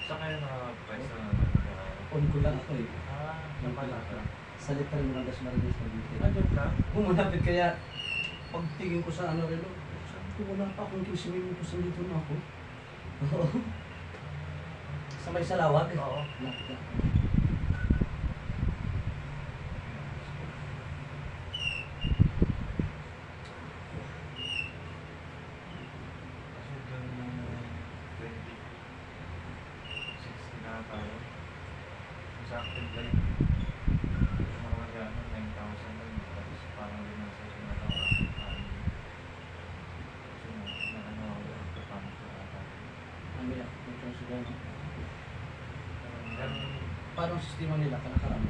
Saan kayo nakapwesto na On ko lang ako eh. napala ka? Sa literal mo lang das Marinis na dito. Diyan ka? Pumunapit kaya pagtingin ko sa ano relo, sabi ko wala pa akong 15 minutos dito na ako. Oo. Sa may salawag? Oo. Lapit na. Kasi doon yung 2060 na tayo. Sa active life. Mga gano'n, 9,000 lang. Tapos parang din ang session na tao. Kasi na ako, kapano ko ata. Ang biyak, ito ang sila, no? Ganun, Paano ang sistema nila kanakarami?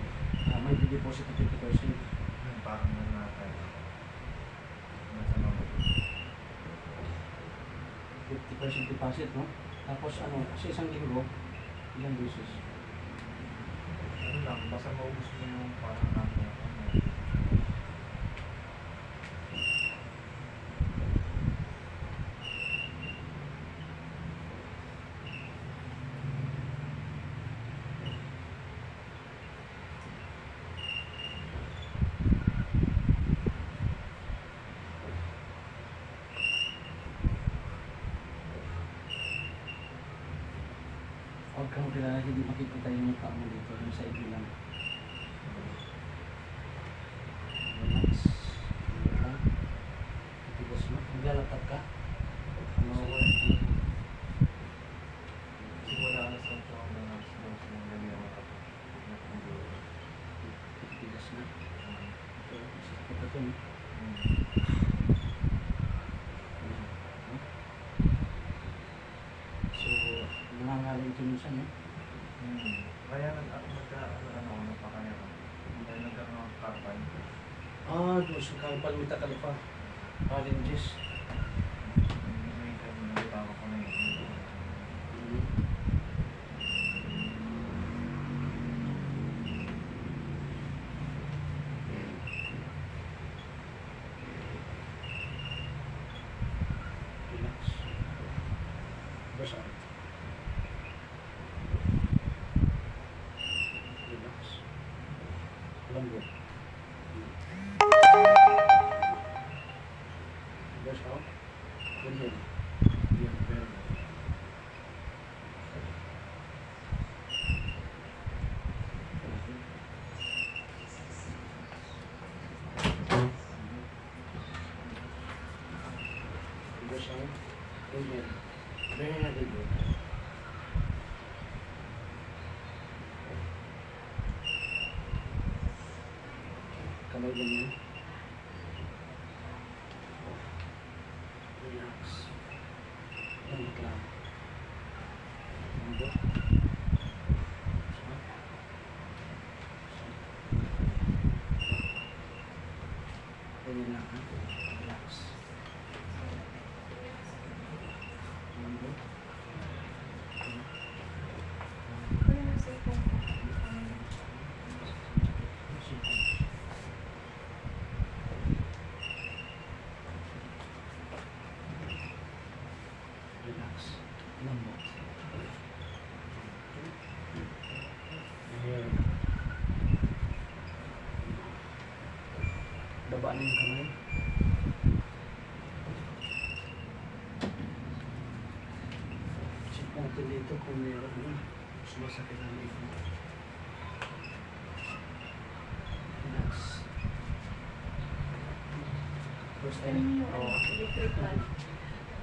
May deposit na 50%. parang nanatay. Nasa mga 50% deposit, no? Tapos ano, kasi isang linggo, ilang beses? ano lang, basta maubos mo yung parang ano. Huwag kang kilala, hindi makikita yung mukha mo dito, yung sa ibi lang. Relax. Relax. Titigas mo. Maglalatag ka. Ano? Simula alas 8 ako na alas 12 ng gabi ako Titigas na. Ito, sasakit ito, no? So, nangangalan ito minsan, no? Kaya nagka-ano, napakaya ko. Kaya nagkaroon ng karpan. Doon sa Kalpal Mita Kalipa. Challenges. May time na nagtama ko na yun. Relax. Basta. Relax. Lambot. Basta. Ganyan. Yan, very good. Basta. Ganyan. Very good. Kamay ganyan. Relax. Lambot lang. Lambot. Ganyan lang, ha? Relax. Lambot. Relax. Lambot. Ayan. Baba na yung kamay. Check natin dito kung meron na. Sumasakit ang leg mo. Relax. First time. Oo.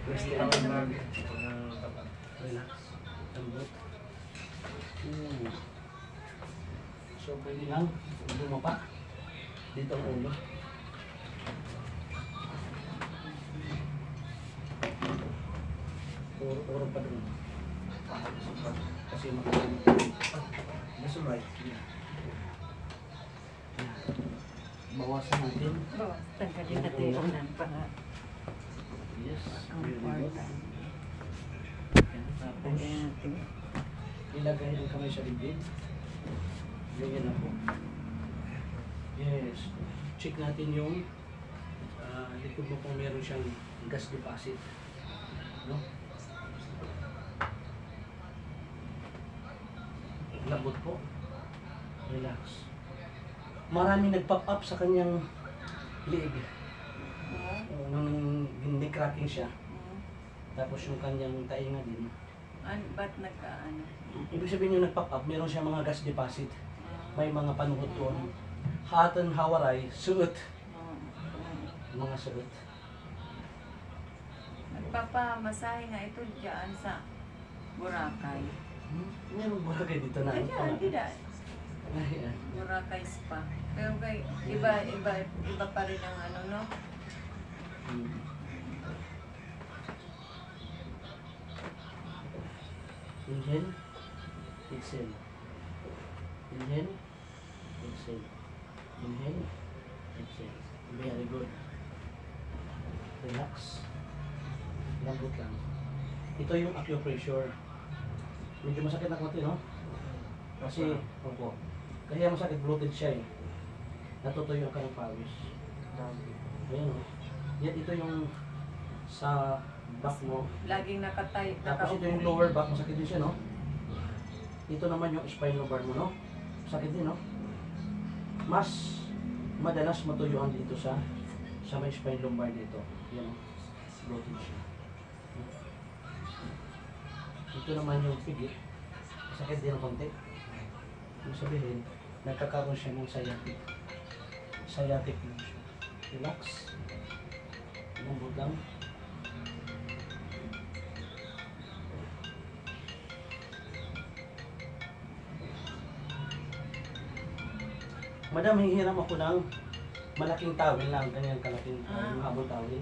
First time. Relax. Lambot. So, pwede lang bumaba. Dito ang ulo. Puro pa doon. Kasi makalimit. That's right. Yeah. Bawasan natin. Tanggalin natin yung unan para Yes. ang Very good. important. Yan. Tapos, Lagyan natin. ilagay ang kamay sa dibdib. Ganyan na po. Yes. Check natin yung likod mo kung meron siyang gas deposit. No? Labot po. Relax. Marami nag-pop up sa kanyang leg. Nung hindi cracking siya. Tapos yung kanyang tainga din. Ba't nagka-ano? Ibig sabihin yung nag-pop up, meron siya mga gas deposit. May mga panuhod doon. Hatan hawaray, suot. Mga suot. Nagpapamasahe nga ito dyan sa Boracay. Meron ba kayo dito na? Kaya, tidak. Ayan. Boracay Spa. Pero kay, iba pa rin ang ano, no? Inhale, exhale. Inhale, exhale. Inhale, exhale. Very good. Relax. Lambot lang. Ito yung acupressure. Medyo masakit na konti, no? Kasi, opo. Kaya masakit, bloated siya eh. Natutuyo ka ng pawis. Ayan o. Yan, ito yung sa back mo. Laging nakatay. Tapos ito yung lower back, masakit din siya, no? Ito naman yung spine lumbar mo, no? Masakit din, no? Mas madalas matuyuan dito sa may spine lumbar dito. Yan, no? Bloated siya. Ito naman yung pigit. Masakit din ng konti. Ibig sabihin, nagkakaroon siya ng sciatic. Sciatic lang siya. Relax. Lambot lang. Madam, hihiram ako ng malaking towel lang. Ganyan kalaking mahabol towel.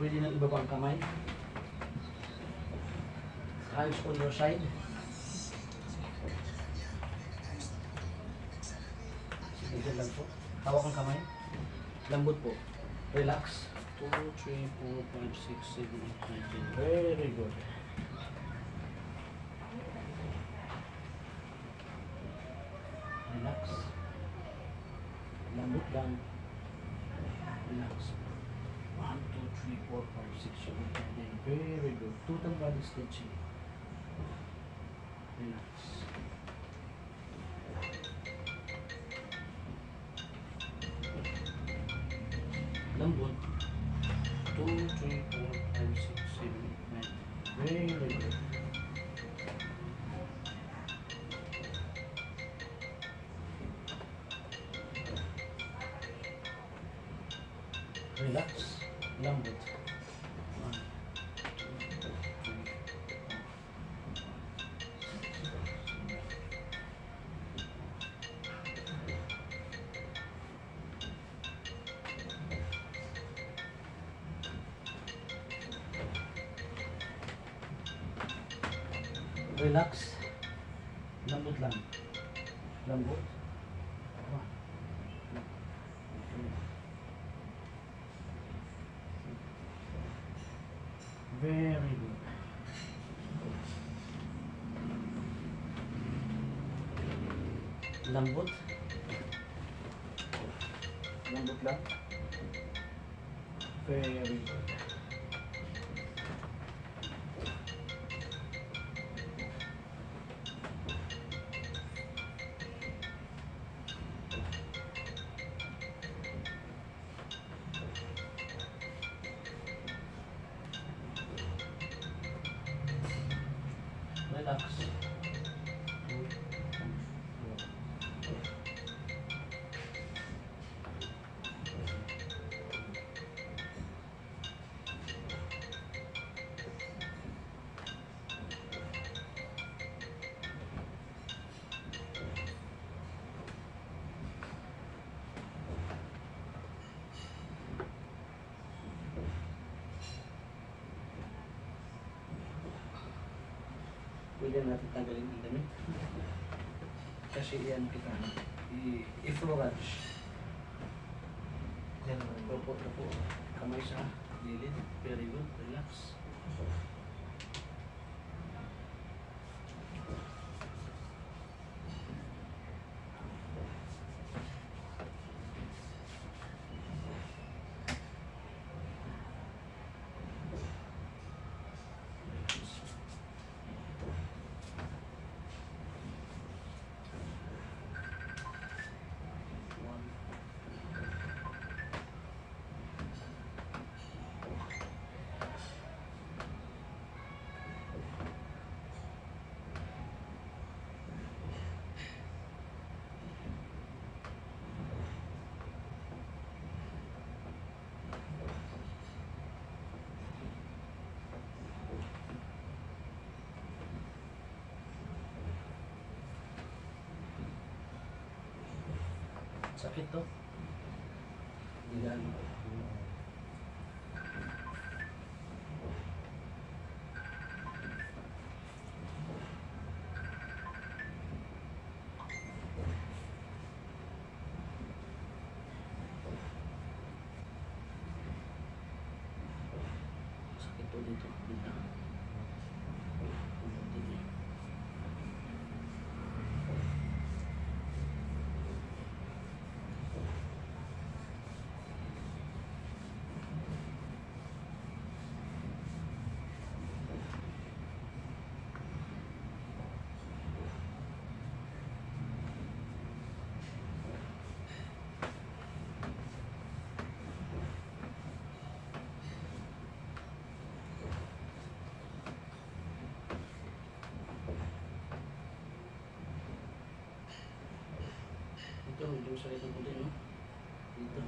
Pwede nang ibaba ang kamay. Hands on your side. Sige, dyan lang po. Hawak ang kamay. Lambot po. Relax. 2, 3, 4, 5, 6, 7, 8, 9, 10. Very good. Relax. Lambot lang. Relax. 1, 2, 3, 4, 5, 6, 7, 8, 9. Very good. Total body stretching. Relax. Lambot. 2, 3, 4, 5, 6, 7, 8, 9. Very good. Relax. Lambot. 1, 2, 3, 4. Relax. Lambot lang. Lambot. Very good. Lambot. Lambot lang. Very good. Relax. Pwede natin tanggalin ang dami. Kasi iyan kita, i-florage. Yan naman. Opo, opo. Kamay sa gilid. Very good. Relax. Sakit to. Hindi gaano. Sakit to dito. Dito. Dito. Dito, medyo sakit ng puti, no? Dito.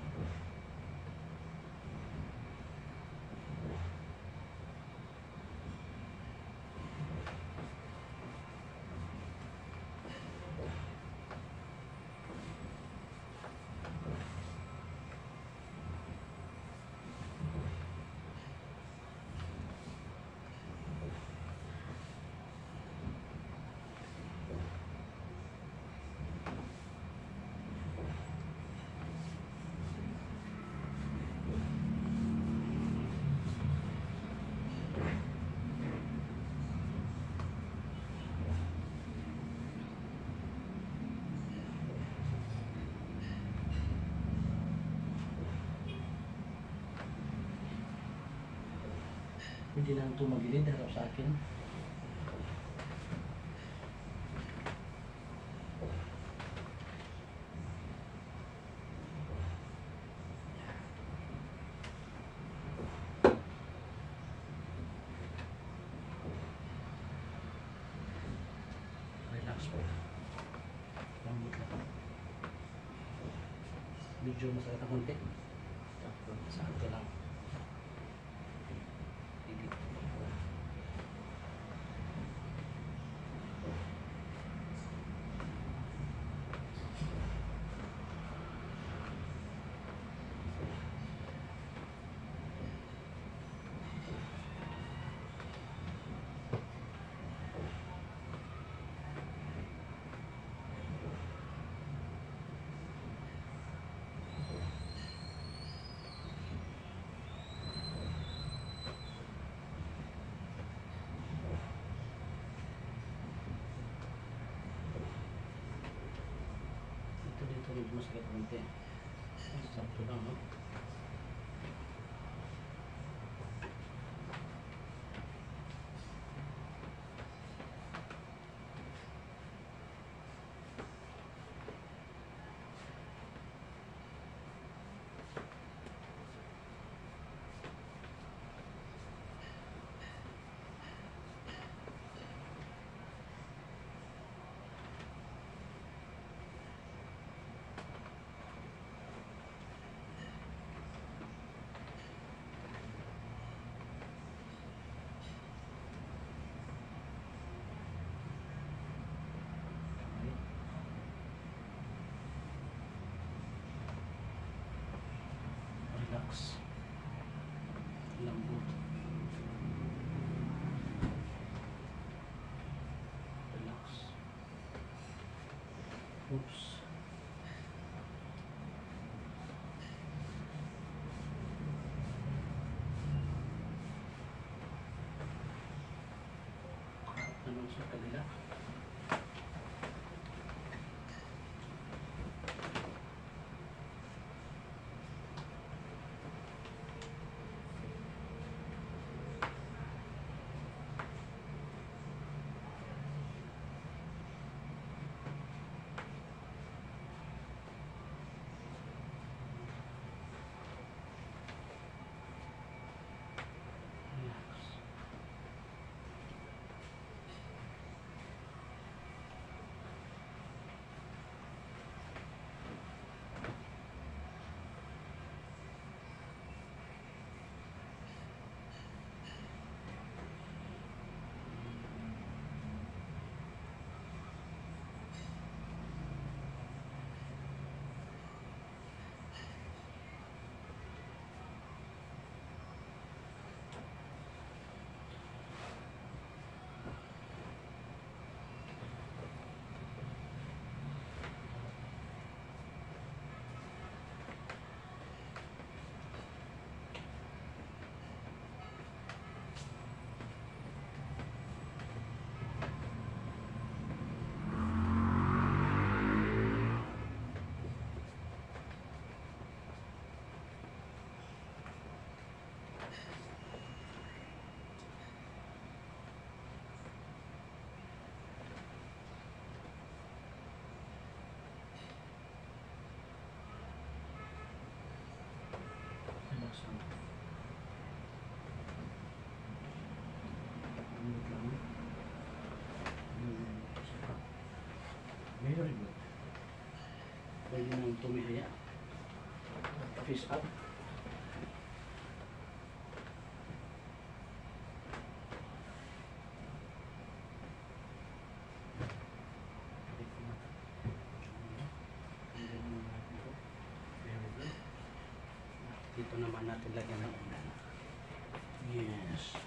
Pwede na ito magilid harap sa akin. Relax po. Lambot lang. Medyo masakit ang konti. Sakto lang. Dito medyo masakit ang konti. Sakto lang, no? Oops. Ano sa kabila? Very good. Pwede nang tumihaya. Face up. Dito naman natin lagyan ng ulan. Yes.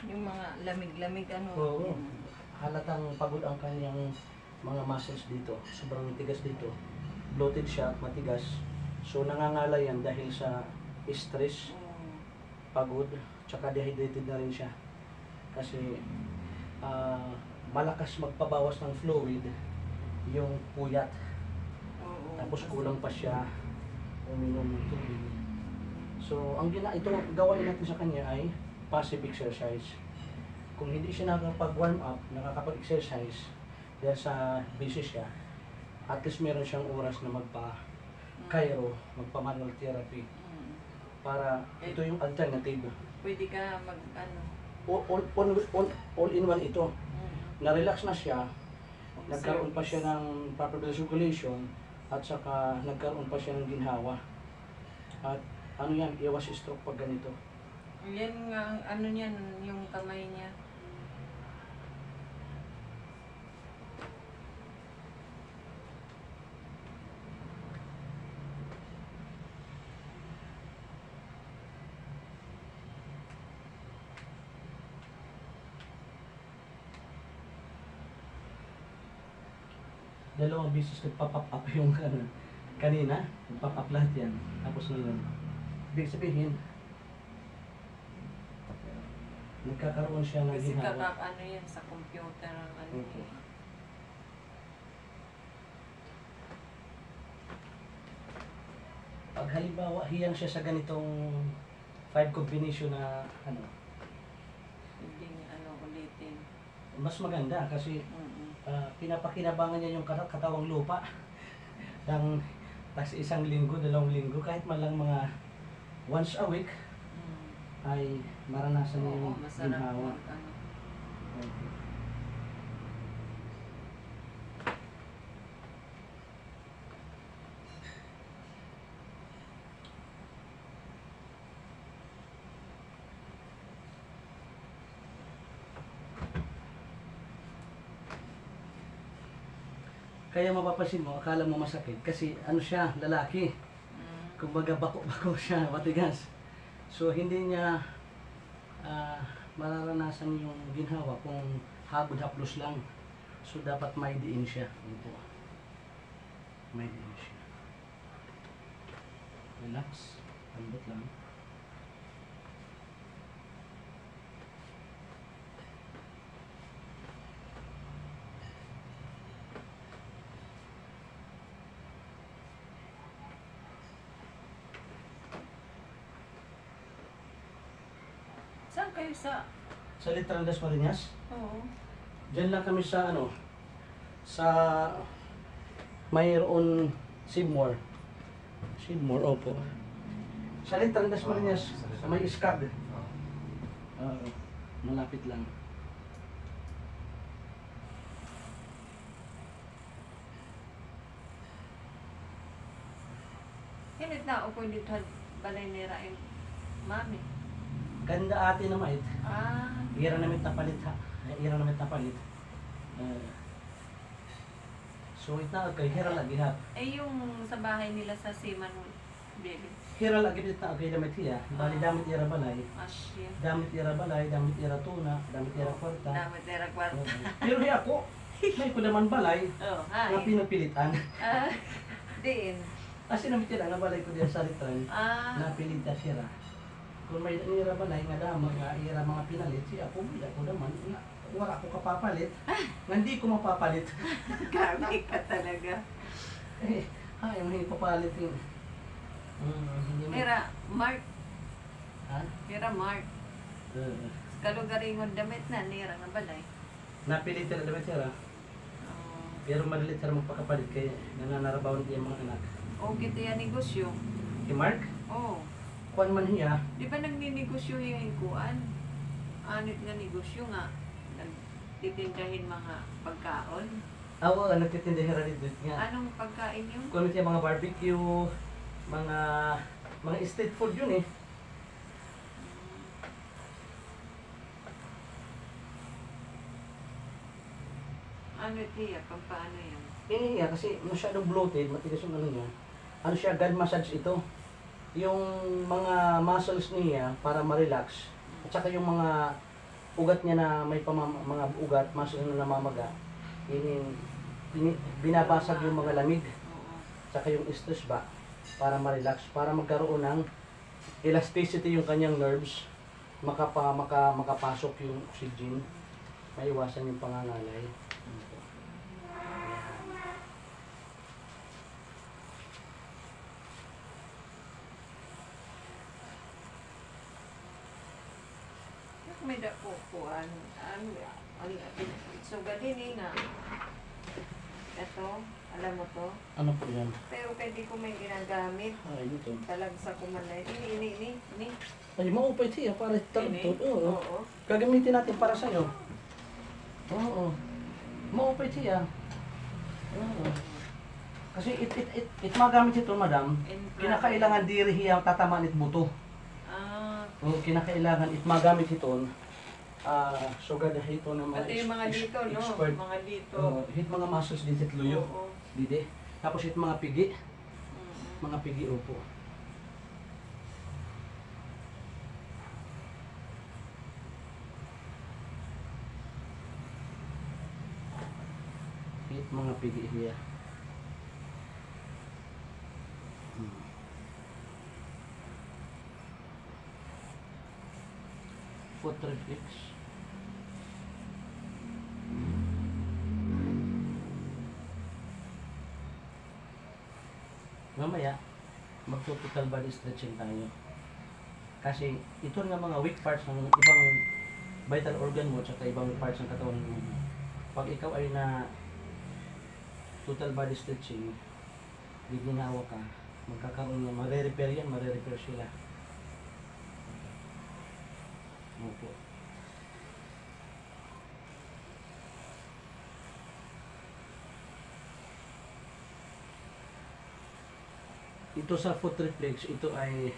Yung mga lamig-lamig ano. Oo. Halatang pagod ang kanyang mga muscles dito. Sobrang tigas dito. Bloated siya, matigas. So nangangala yan dahil sa stress, pagod, tsaka dehydrated na rin siya. Kasi malakas magpabawas ng fluid yung puyat. Tapos kulang pa siya uminom ng tubig. So ang ito gawain natin sa kanya ay passive exercise. Kung hindi siya nakakapag-warm up, nakakapag-exercise dahil sa busy siya, at least meron siyang oras na magpa-chiro, magpa-manual therapy. Para ito yung alternative. Pwede ka mag ano. All in one ito. Na-relax na siya, nagkaroon pa siya ng proper blood circulation, at saka nagkaroon pa siya ng ginhawa. At ano yan, iwas stroke pag ganito. Yan nga, ano niyan, yung kamay niya. Dalawang beses nagpa-pop up yung kanina, nagpa-pop up lahat yan. Tapos ngayon, ibig sabihin, nagkakaroon siya ng Kasi ginhawa. ano yan sa computer ang ano. Okay. Pag halimbawa hiyang siya sa ganitong 5 combination na ano, Hindi niya ano ulitin. mas maganda kasi pinapakinabangan niya yung katawang lupa ng tas isang linggo, 2 linggo, kahit man lang mga once a week ay maranasan niyo Oo, yung masarap ginhawa. ano. Okay. Kaya mapapansin mo, akala mo masakit kasi ano siya, lalaki. Kumbaga bako-bako siya, matigas. So hindi niya mararanasan yung ginhawa kung hagod haplos lang. So dapat may diin siya. Ito. May diin siya. Relax. Lambot lang. Saan kayo sa... Sa Literal das Marinas, Oo. diyan lang kami sa ano, sa mayroon Seymour. Seymour, opo. Sa Literal das Marinas, sa may iskag. Malapit lang. Hinit na ako pwede balay nira yung mami. Ganda ate na mait. Ah, Ira namin tapalit ha. Ira namin tapalit. So ita kay hira lagi ha. eh yung sa bahay nila sa Siman, baby. Hira lagi dito kay damit hiya. Bali damit ira balay. Asya. Damit ira balay, damit ira tuna, damit ira kwarta. Damit nira kwarta. Pero hiya ako, may ko naman balay Oh, na hi. pinapilitan. Ah, din. Kasi namin tira na balay ko diyan sa Litran. Ah, Napilita sira. Kung may ira balay nga dama nga ira mga pinalit, siya ako bila ko naman. Wala ko kapapalit. Hindi ko mapapalit. grabe ka talaga. Eh, ayaw hindi papalit yun. Hindi mo. Mira, Mark. Ha? Mira, Mark. Kalugaringon damit na, nira na balay. Napilit na naman sira. Oh. Pero madalit sila magpakapalit kaya nananarabawan niya mga anak. O kito yan negosyo. Si Mark, Oh. kuan man hiya, Di ba nagninegosyo yung kuan? Anit nga negosyo nga. Nagtitindahin mga pagkaon. awa nga nagtitinda hira dito nga. Anong pagkain yun? Kung siya mga barbecue, mga street food yun eh. Ano tiya? Paano yan? Hindi nga kasi masyadong bloated, matigas yung ano niya. Ano siya, God massage ito. Yung mga muscles niya para ma-relax. At saka yung mga ugat niya na may mga ugat, muscle na namamaga. Binabasag yung mga lamig. Oo. Saka yung stress ba para ma-relax, para magkaroon ng elasticity yung kanyang nerves, makapasok yung oxygen, maiwasan yung pangangalay. May dako po. Ano so, gadini nga. Ito, alam mo to. Ano po yan? Pero pwede ko may ginagamit. Ay, ito. Talagsa ko man na. Ini. Ay, maupay siya para talagtod. Oo. Oo. Gagamitin natin para sa'yo. Oo. Maupay siya. Oo. Kasi it magamit ito, madam. Kinakailangan diri hiya tatamaan it buto. Ah, O kinakailangan it magamit ito. So gada ito ng mga pati yung mga dito, no? expert. Mga dito. Hit mga muscles din sa luyo. Oo. Dide. Tapos hit mga pigi. Mm. Mga pigi upo. Hit mga pigi hiya. Foot reflex. Mamaya, magto-total body stretching tayo. Kasi ito nga mga weak parts ng ibang vital organ mo at ibang parts ng katawan mo. Pag ikaw ay na total body stretching, di ginawa ka, magkakaroon ng mare-repair yan, mare-repair sila. Opo. Ito sa foot reflex, ito ay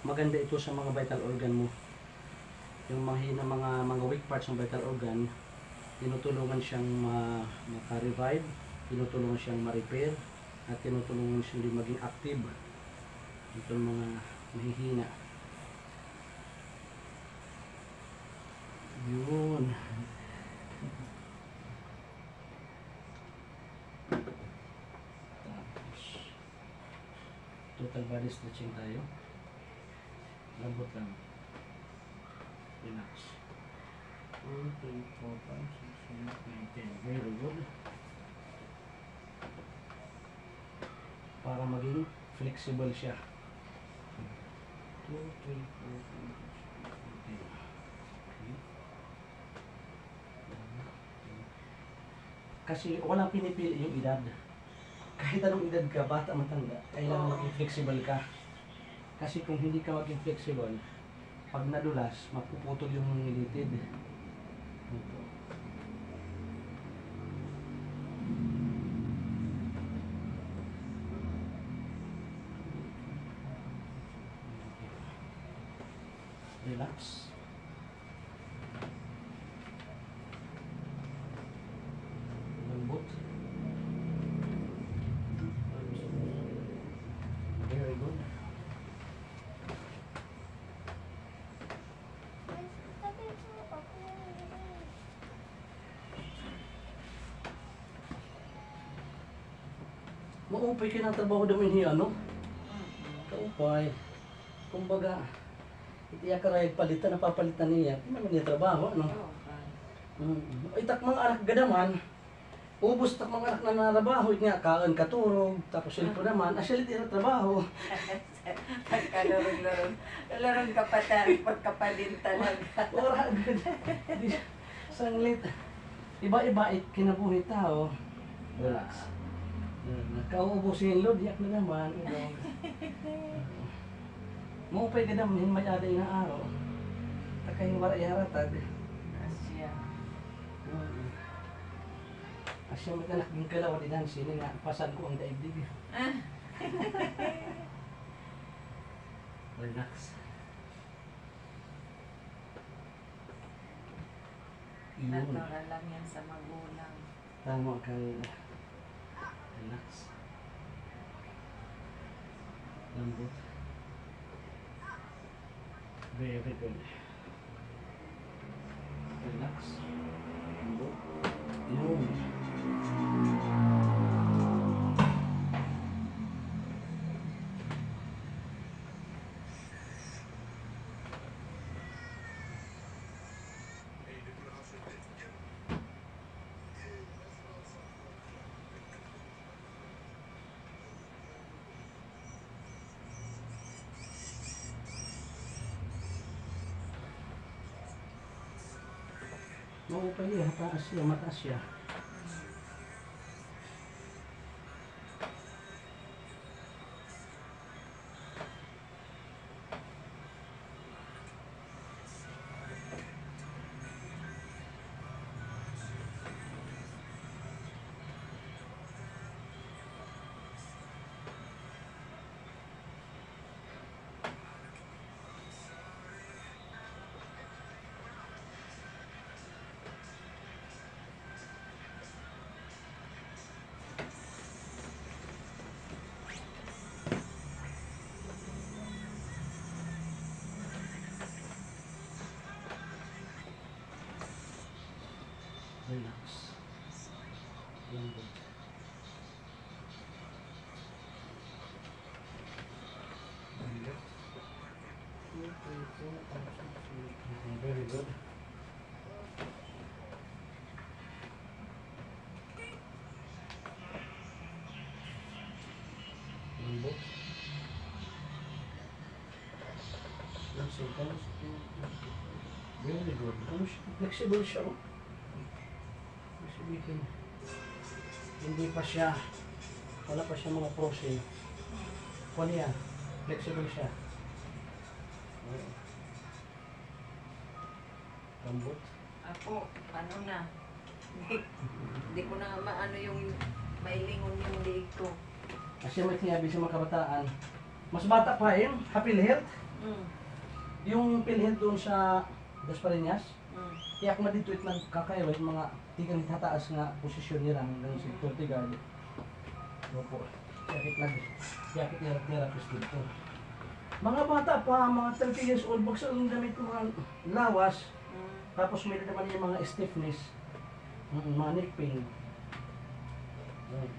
maganda ito sa mga vital organ mo. Yung mga weak parts ng vital organ, tinutulungan siyang maka-revive, tinutulungan siyang ma-repair, at tinutulungan siyang din maging active. Itong mga mahihina. Yun. Tapos, total body stretching tayo. Lambot lang. Relax. 2, 3, 4, 5, 6, 7, 8, 10. Very good. Para maging flexible siya. 2, 3, 4, 5, 6, 7, 8. Kasi walang pinipili yung edad. Kahit anong edad ka, bata, matanda, kailangan maging flexible ka. Kasi kung hindi ka maging flexible, pag nadulas, mapuputol yung ngilitid. Ito. Relax. Lambot. Very good. Maupay ka ng trabaho namin hiya, no? Kaupay. Kumbaga, itiya ka rin palitan, napapalitan niya. Hindi naman niya trabaho, no? Ay, tak mga anak gadaman, ubos tak mga anak na narabaho, nga, kaan katurog, tapos silpo naman, asyalit na trabaho. Pagkalorong-lorong. Lorong kapatan, pagkapadin talaga. Ora, sanglit. Iba-iba, kinabuhi tao. Relax. Nakauubusin load, yak na naman. Maupay ka naman, may aday na araw. Takay yung waray-haratag. Asya. Asya may kanak yung kalawa din sini nga, pasan ko ang daigdig. Relax. Yun. Natural lang yan sa magulang. Tama ka. Relax. Lambot. Very good. Relax. Lambot. Yun. Maupay yan, mataas siya. Relax. Lambot. Very good. Lambot. 1 seconds. Very good. Flexible siya. Sabihin, hindi pa siya, wala pa siya mga prosin. Kung yan, flexible siya. Lambot. Ako, ano na. Hindi ko na maano yung mailingon yung liig ko. Kasi may sinabi sa mga kabataan, mas bata pa yun, PhilHealth. Mm. Yung PhilHealth doon sa Dos Parinas, Mm. kaya kung madituit nagkakayo, yung mga tigang tataas nga posisyon nila hanggang sa Tortigal. Opo, yakit nila therapist dito. Mga bata pa, mga 30 years old, bagsak yung damit ko mga lawas, Mm. tapos may naman yung mga stiffness, mga neck pain. Right.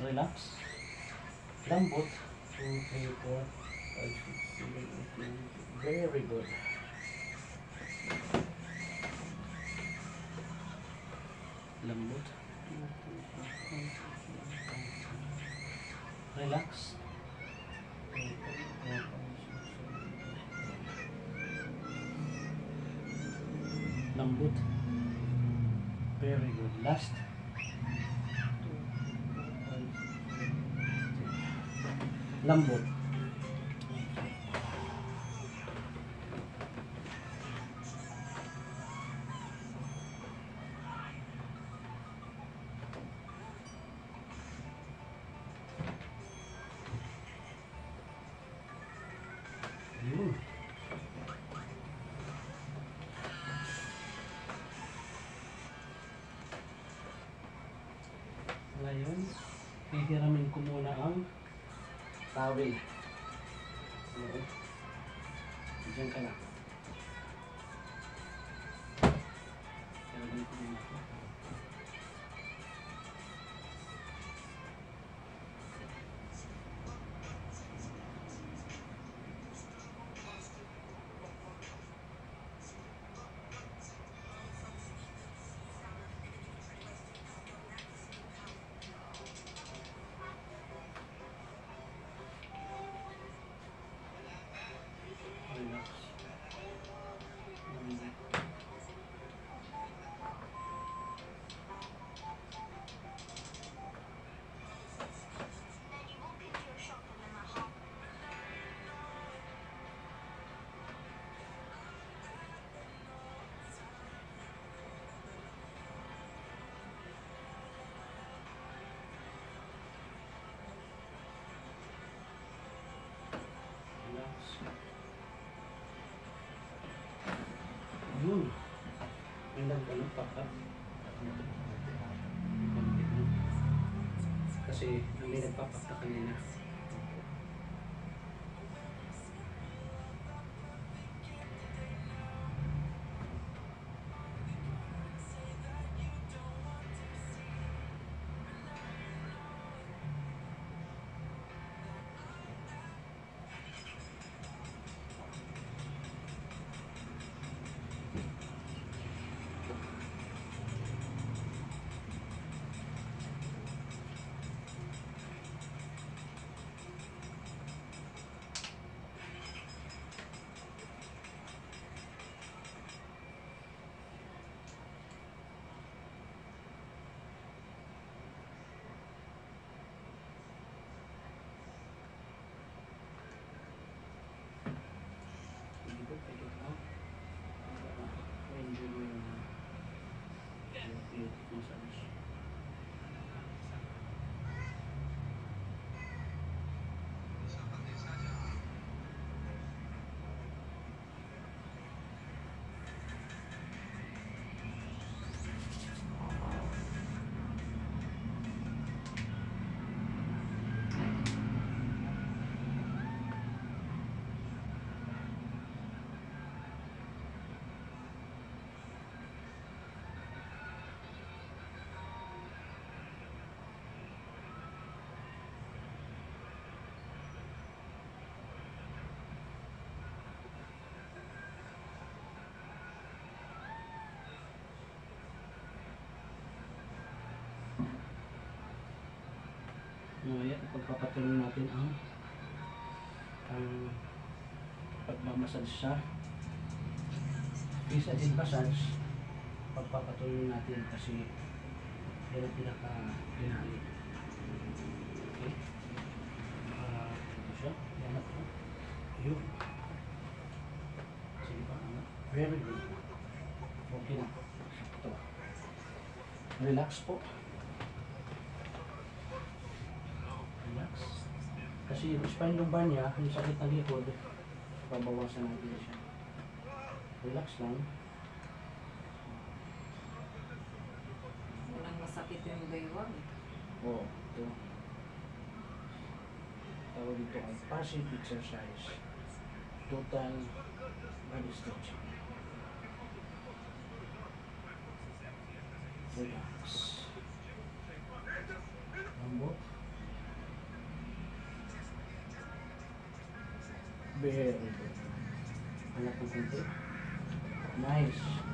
Relax. Lambot. 2, 3, 4, 5, 6, 7, 8, 9, 10. Very good. Lambot. 2, 3, 4, 5, 6, 7, 8, 9, 10. Relax. 2, 3, 4, 5, 6, 7, 8. Lambot. Very good. Last. Lambot. Yun. Ngayon, hihiramin ko muna ang towel. Oo. Diyan ka na. Hihiramin ko muna ito. Relax. Relax. Yun. May nagtanong pa ka. Kasi may nagpapakta kanina. Pagod na. Enjoy mo yung therapeutic massage. Mamaya ipagpapatuloy natin ang pagmamassage sa face and massage pagpapatuloy natin kasi yan ang pinaka-ginali. Okay? Ito siya. Yan ako. Ayun. Sige pa, anak. Very good. Okay na. Ito. Relax po. Relax. Kasi yung spine lumbar niya, yung sakit ng likod, babawasan natin siya. Relax lang. Walang masakit yung baywang. Oo, ito. Tawag dito ay passive exercise. Total body stretching. Relax. Lambot. Very good. Anak ko kunti. Nice.